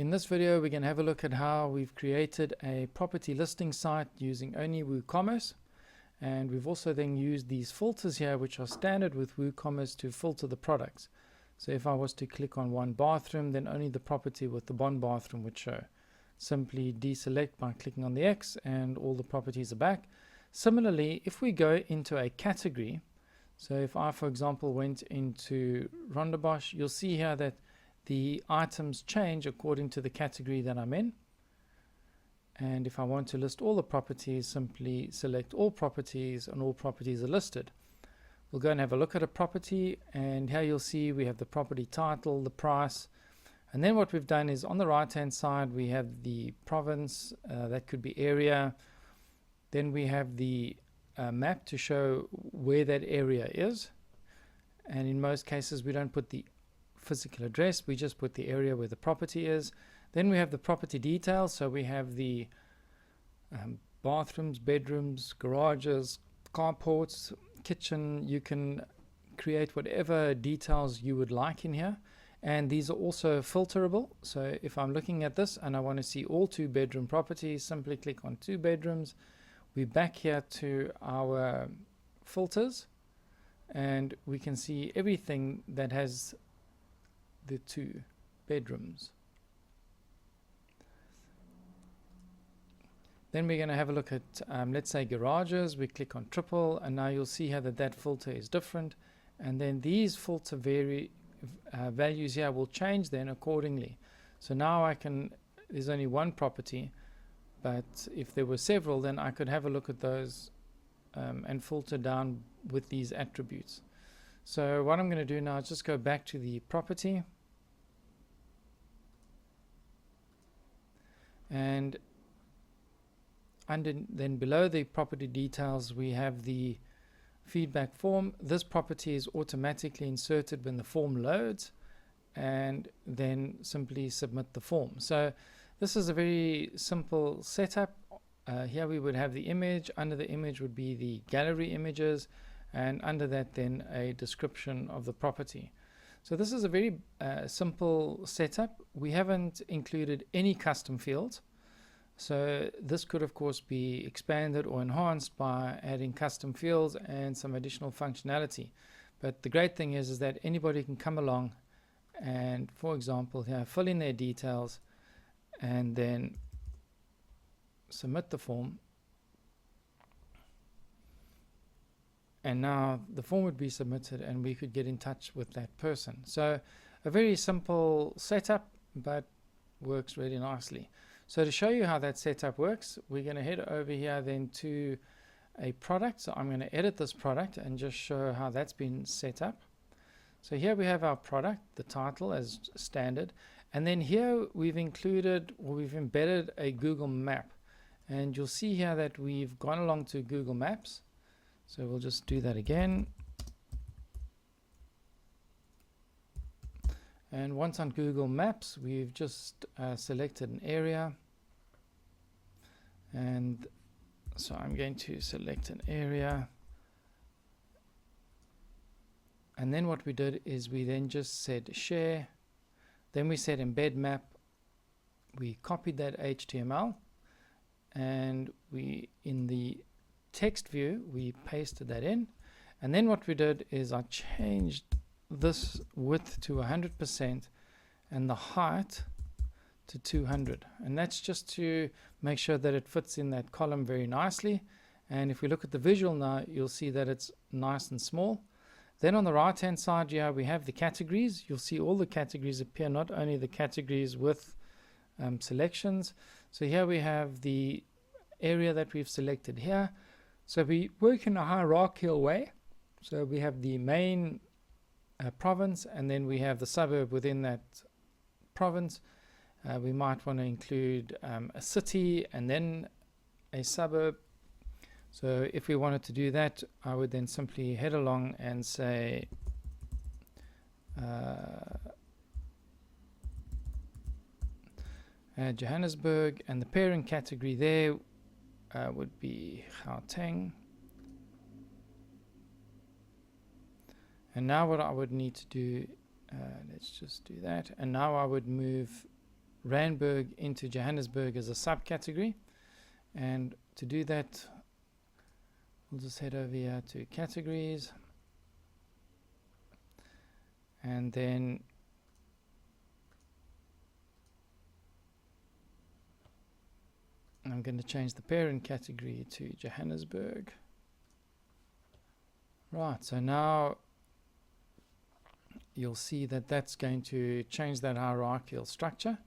In this video, we're going to have a look at how we've created a property listing site using only WooCommerce. And we've also then used these filters here, which are standard with WooCommerce, to filter the products. So if I was to click on one bathroom, then only the property with the one bathroom would show. Simply deselect by clicking on the X and all the properties are back. Similarly, if we go into a category, so if I, for example, went into Rondebosch, you'll see here that the items change according to the category that I'm in. And if I want to list all the properties, simply select all properties, and all properties are listed. We'll go and have a look at a property, and here you'll see we have the property title, the price, and then what we've done is on the right hand side we have the province, that could be area. Then we have the map to show where that area is, and in most cases we don't put the physical address, we just put the area where the property is. Then we have the property details, so we have the bathrooms, bedrooms, garages, carports, kitchen. You can create whatever details you would like in here, and these are also filterable. So if I'm looking at this and I want to see all 2-bedroom properties, simply click on 2 bedrooms. We're back here to our filters, and we can see everything that has the 2 bedrooms. Then we're going to have a look at, let's say, garages. We click on triple, and now you'll see here that that filter is different. And then these filter values here will change then accordingly. So now I can, there's only one property, but if there were several, then I could have a look at those and filter down with these attributes. So what I'm going to do now is just go back to the property, and then below the property details we have the feedback form. This property is automatically inserted when the form loads, and then simply submit the form. So this is a very simple setup. Here we would have the image. Under the image would be the gallery images, and under that then a description of the property. So this is a very simple setup. We haven't included any custom fields. So this could of course be expanded or enhanced by adding custom fields and some additional functionality. But the great thing is that anybody can come along and, for example, here fill in their details and then submit the form. And now the form would be submitted and we could get in touch with that person. So a very simple setup, but works really nicely. So to show you how that setup works, we're going to head over here then to a product. So I'm going to edit this product and just show how that's been set up. So here we have our product, the title as standard. And then here we've included, or we've embedded, a Google map. And you'll see here that we've gone along to Google Maps. So we'll just do that again. And once on Google Maps, we've just selected an area. And so I'm going to select an area. And then what we did is we then just said share. Then we said embed map. We copied that HTML. And we, in the text view, we pasted that in. And then what we did is I changed this width to 100% and the height to 200, and that's just to make sure that it fits in that column very nicely. And if we look at the visual now, you'll see that it's nice and small. Then on the right hand side here we have the categories. You'll see all the categories appear, not only the categories with selections. So here we have the area that we've selected here. So we work in a hierarchical way. So we have the main province, and then we have the suburb within that province. We might want to include a city and then a suburb. So if we wanted to do that, I would then simply head along and say Johannesburg, and the parent category there would be Gauteng. And now what I would need to do, let's just do that. And now I would move Randburg into Johannesburg as a subcategory. And to do that, we'll just head over here to categories, and then I'm going to change the parent category to Johannesburg. Right, so now you'll see that that's going to change that hierarchical structure.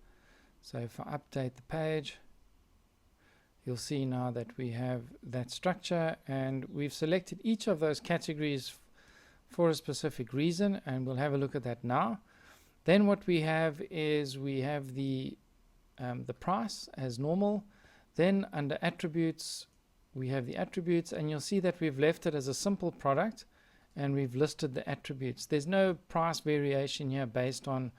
So if I update the page, you'll see now that we have that structure, and we've selected each of those categories for a specific reason, and we'll have a look at that now. Then what we have is we have the price as normal. Then under attributes, we have the attributes, and you'll see that we've left it as a simple product, and we've listed the attributes. There's no price variation here based on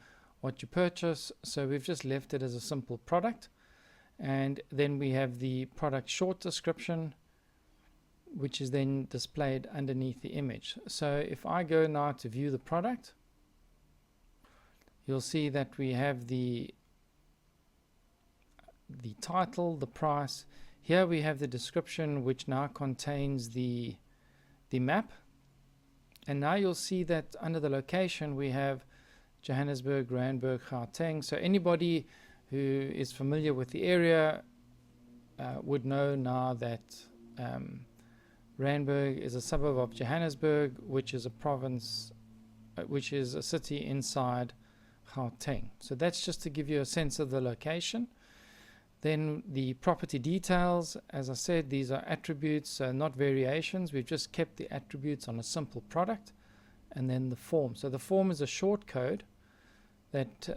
what you purchase, so we've just left it as a simple product. And then we have the product short description, which is then displayed underneath the image. So if I go now to view the product, you'll see that we have the title, the price. Here we have the description, which now contains the map. And now you'll see that under the location we have Johannesburg, Randburg, Gauteng. So anybody who is familiar with the area would know now that Randburg is a suburb of Johannesburg, which is a province, which is a city inside Gauteng. So that's just to give you a sense of the location. Then the property details, as I said, these are attributes, not variations. We've just kept the attributes on a simple product. And then the form. So the form is a short code that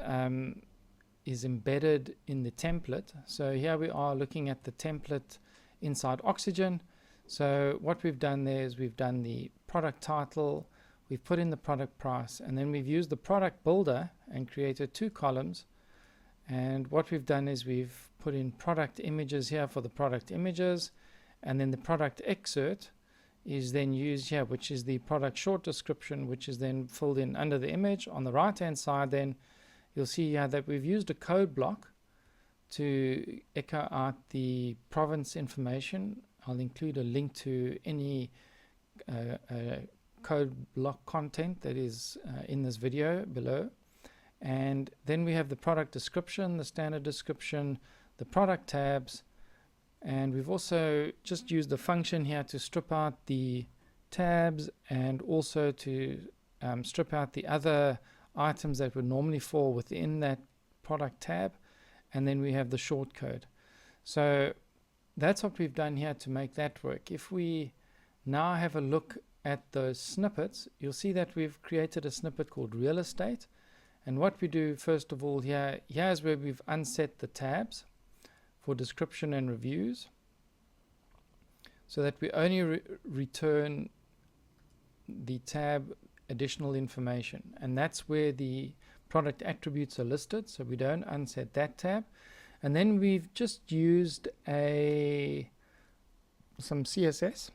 is embedded in the template. So here we are looking at the template inside Oxygen. So what we've done there is we've done the product title, we've put in the product price, and then we've used the product builder and created 2 columns. And what we've done is we've put in product images here for the product images, and then the product excerpt is then used here, which is the product short description, which is then filled in under the image. On the right hand side then you'll see here that we've used a code block to echo out the province information. I'll include a link to any code block content that is in this video below. And then we have the product description, the standard description, the product tabs, and we've also just used the function here to strip out the tabs and also to strip out the other items that would normally fall within that product tab. And then we have the short code. So that's what we've done here to make that work. If we now have a look at those snippets, you'll see that we've created a snippet called Real Estate. And what we do first of all here's where we've unset the tabs for description and reviews, so that we only return the tab additional information, and that's where the product attributes are listed, so we don't unset that tab. And then we've just used some CSS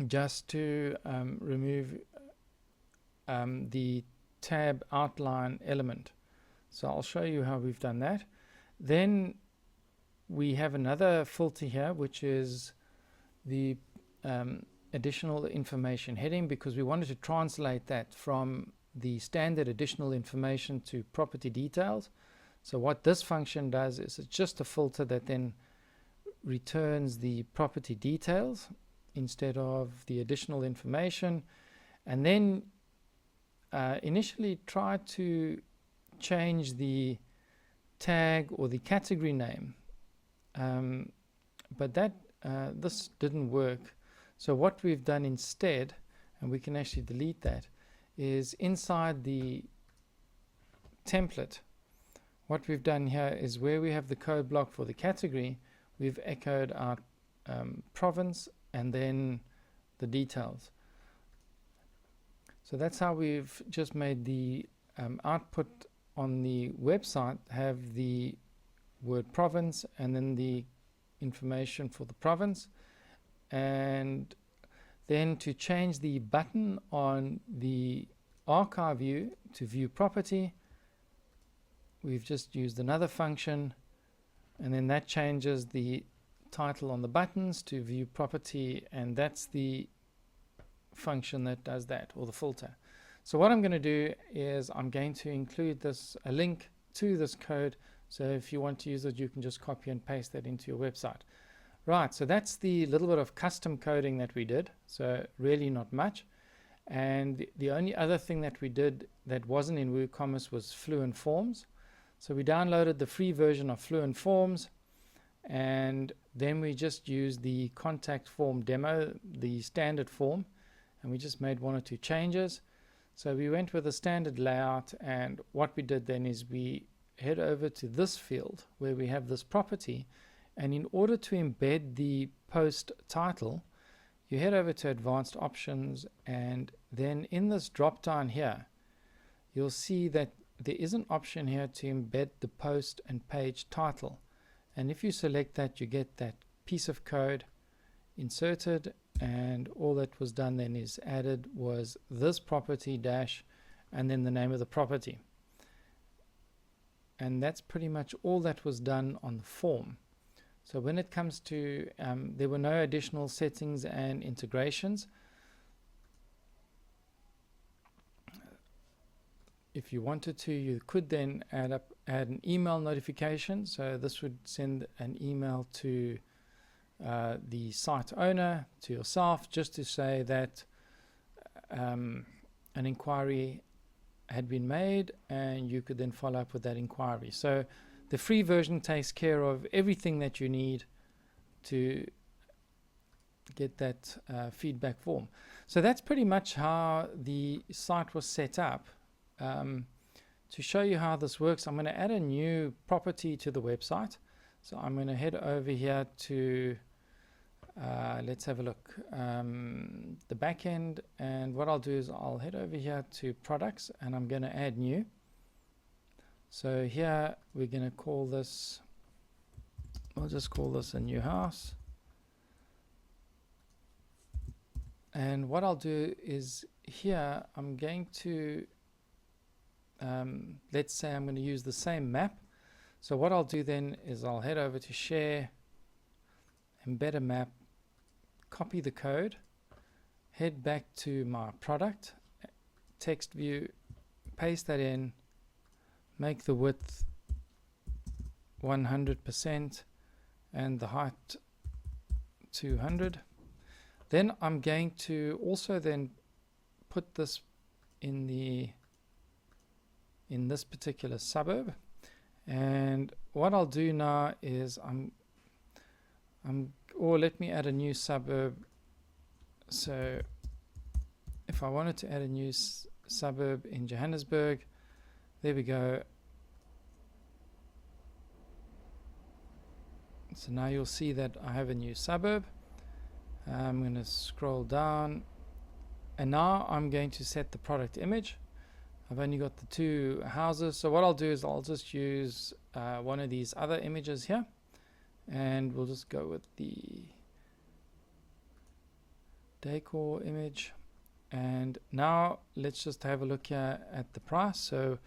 just to remove the tab outline element. So I'll show you how we've done that. Then we have another filter here, which is the additional information heading, because we wanted to translate that from the standard additional information to property details. So what this function does is it's just a filter that then returns the property details instead of the additional information. And then initially try to change the tag or the category name, but that this didn't work. So what we've done instead, and we can actually delete that, is inside the template, what we've done here is where we have the code block for the category, we've echoed our province and then the details. So that's how we've just made the output on the website have the word province and then the information for the province. And then to change the button on the archive view to view property, we've just used another function, and then that changes the title on the buttons to view property, and that's the function that does that, or the filter. So what I'm going to do is I'm going to include a link to this code, so if you want to use it, you can just copy and paste that into your website. Right, so that's the little bit of custom coding that we did, so really not much. And the only other thing that we did that wasn't in WooCommerce was Fluent Forms. So we downloaded the free version of Fluent Forms, and then we just used the contact form demo, the standard form, and we just made 1 or 2 changes. So we went with a standard layout, and what we did then is we head over to this field where we have this property, and in order to embed the post title, you head over to advanced options, and then in this drop down here you'll see that there is an option here to embed the post and page title, and if you select that, you get that piece of code inserted, and all that was done then is added was this property dash and then the name of the property, and that's pretty much all that was done on the form. So when it comes to there were no additional settings and integrations. If you wanted to, you could then add an email notification, so this would send an email to the site owner, to yourself, just to say that an inquiry had been made, and you could then follow up with that inquiry. So the free version takes care of everything that you need to get that feedback form. So that's pretty much how the site was set up. To show you how this works, I'm going to add a new property to the website. So I'm going to head over here to let's have a look, the back end, and what I'll do is I'll head over here to products, and I'm going to add new. So here we're going to call this, I'll just call this a new house, and what I'll do is here I'm going to let's say I'm going to use the same map. So what I'll do then is I'll head over to share, embed a map, copy the code, head back to my product, text view, paste that in, make the width 100% and the height 200. Then I'm going to also then put this in this particular suburb, and what I'll do now is or let me add a new suburb. So if I wanted to add a new suburb in Johannesburg, there we go. So now you'll see that I have a new suburb. I'm going to scroll down, and now I'm going to set the product image. I've only got the 2 houses, so what I'll do is I'll just use one of these other images here, and we'll just go with the decor image. And now let's just have a look here at the price. So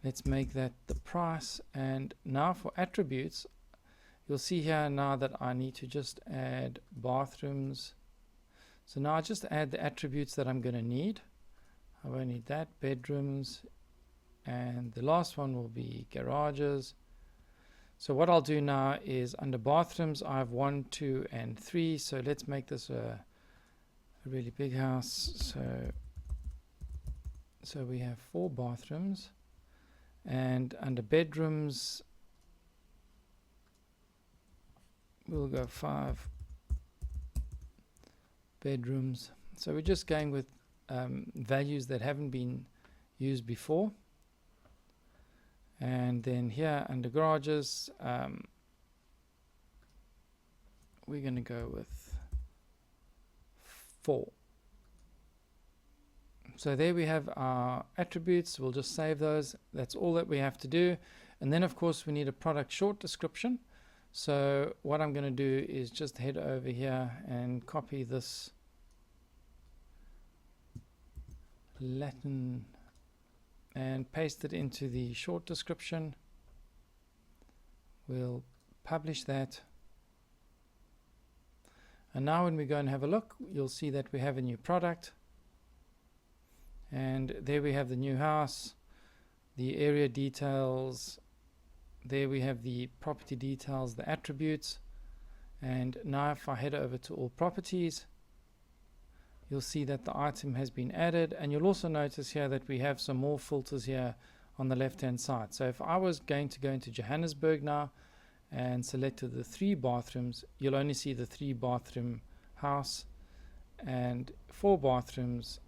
let's make that the price, and now for attributes, you'll see here now that I need to just add bathrooms. So now I just add the attributes that I'm going to need. I won't need that, bedrooms, and the last one will be garages. So what I'll do now is under bathrooms I have 1, 2 and 3, so let's make this a really big house. So we have 4 bathrooms, and under bedrooms we'll go 5 bedrooms. So we're just going with values that haven't been used before. And then here under garages we're going to go with 4. So there we have our attributes. We'll just save those. That's all that we have to do. And then of course we need a product short description. So what I'm going to do is just head over here and copy this Latin and paste it into the short description. We'll publish that. And now when we go and have a look, you'll see that we have a new product. And there we have the new house, the area details. There we have the property details, the attributes. And now if I head over to all properties, you'll see that the item has been added. And you'll also notice here that we have some more filters here on the left hand side. So if I was going to go into Johannesburg now and selected the 3 bathrooms, you'll only see the 3 bathroom house and 4 bathrooms,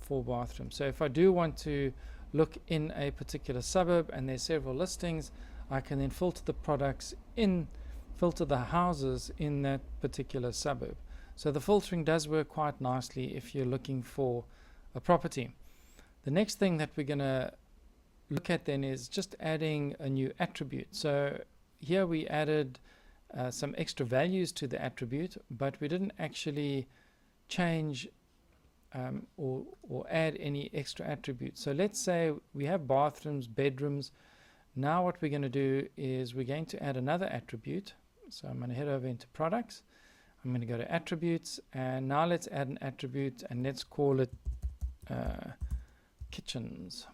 4 bathrooms. So if I do want to look in a particular suburb and there's several listings, I can then filter the products in, filter the houses in that particular suburb. So the filtering does work quite nicely if you're looking for a property. The next thing that we're going to look at then is just adding a new attribute. So here we added some extra values to the attribute, but we didn't actually change or add any extra attributes. So let's say we have bathrooms, bedrooms. Now what we're going to do is we're going to add another attribute. So I'm going to head over into products. I'm going to go to attributes, and now let's add an attribute, and let's call it kitchens.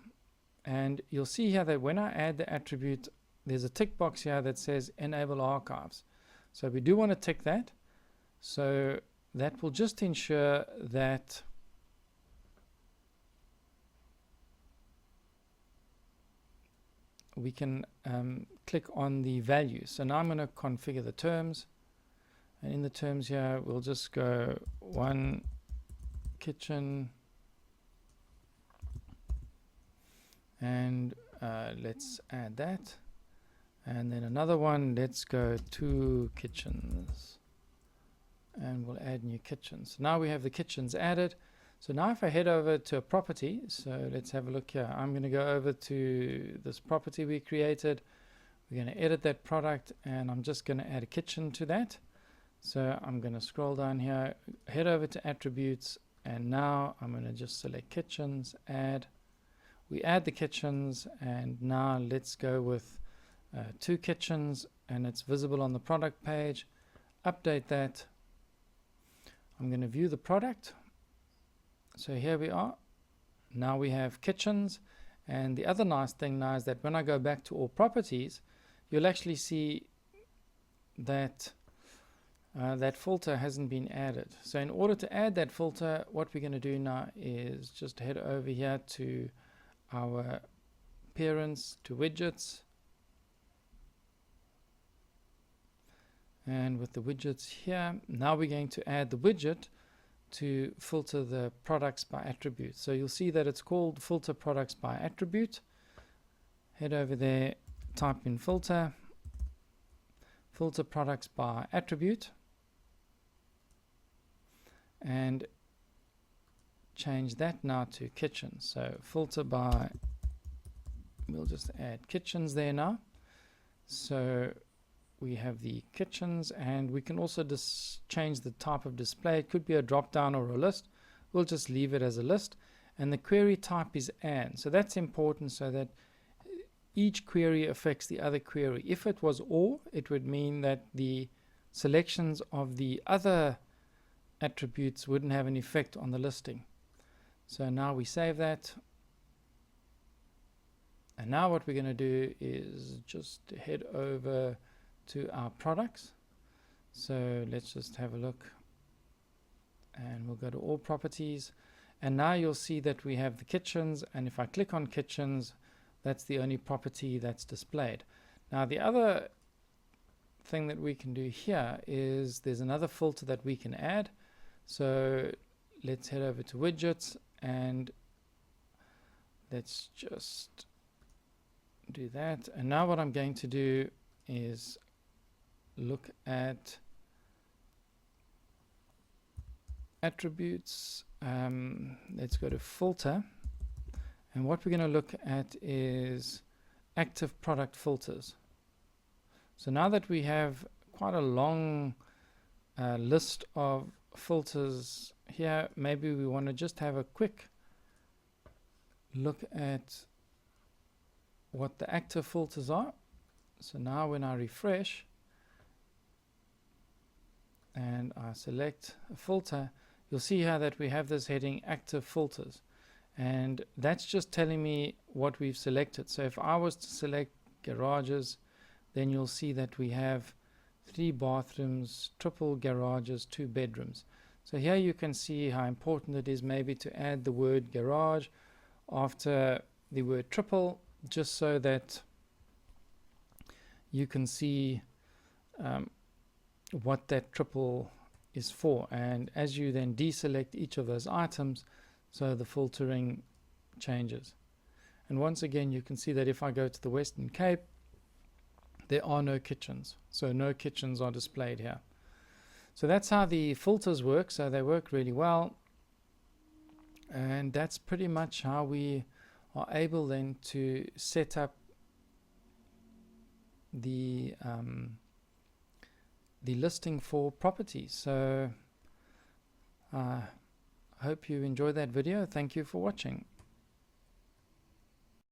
And you'll see here that when I add the attribute, there's a tick box here that says enable archives. So we do want to tick that. So that will just ensure that we can click on the values. So now I'm going to configure the terms. And in the terms here, we'll just go 1 kitchen. And let's add that. And then another one, let's go 2 kitchens. And we'll add new kitchens. Now we have the kitchens added. So now if I head over to a property, so let's have a look here. I'm going to go over to this property we created. We're going to edit that product, and I'm just going to add a kitchen to that. So I'm going to scroll down here, head over to attributes, and now I'm going to just select kitchens, add. We add the kitchens, and now let's go with 2 kitchens, and it's visible on the product page. Update that. I'm going to view the product. So here we are. Now we have kitchens, and the other nice thing now is that when I go back to all properties, you'll actually see that that filter hasn't been added. So in order to add that filter, what we're going to do now is just head over here to our parents, to widgets, and with the widgets here, now we're going to add the widget to filter the products by attribute. So you'll see that it's called filter products by attribute. Head over there, type in filter products by attribute, and change that now to kitchen. So filter by, we'll just add kitchens there now. So we have the kitchens, and we can also change the type of display. It could be a drop down or a list. We'll just leave it as a list, and the query type is AND. So that's important, so that each query affects the other query. If it was OR, it would mean that the selections of the other attributes wouldn't have an effect on the listing. So now we save that, and now what we're going to do is just head over to our products. So let's just have a look, and we'll go to all properties, and now you'll see that we have the kitchens, and if I click on kitchens, that's the only property that's displayed. Now the other thing that we can do here is there's another filter that we can add. So let's head over to widgets, and let's just do that. And now what I'm going to do is look at attributes. Let's go to filter, and what we're going to look at is active product filters. So now that we have quite a long list of filters here, maybe we want to just have a quick look at what the active filters are. So now when I refresh and I select a filter, you'll see here that we have this heading active filters, and that's just telling me what we've selected. So if I was to select garages, then you'll see that we have 3 bathrooms, triple garages, 2 bedrooms. So here you can see how important it is maybe to add the word garage after the word triple, just so that you can see what that triple is for. And as you then deselect each of those items, so the filtering changes. And once again, you can see that if I go to the Western Cape, there are no kitchens. So no kitchens are displayed here. So that's how the filters work. So they work really well. And that's pretty much how we are able then to set up the listing for properties. So I hope you enjoyed that video. Thank you for watching.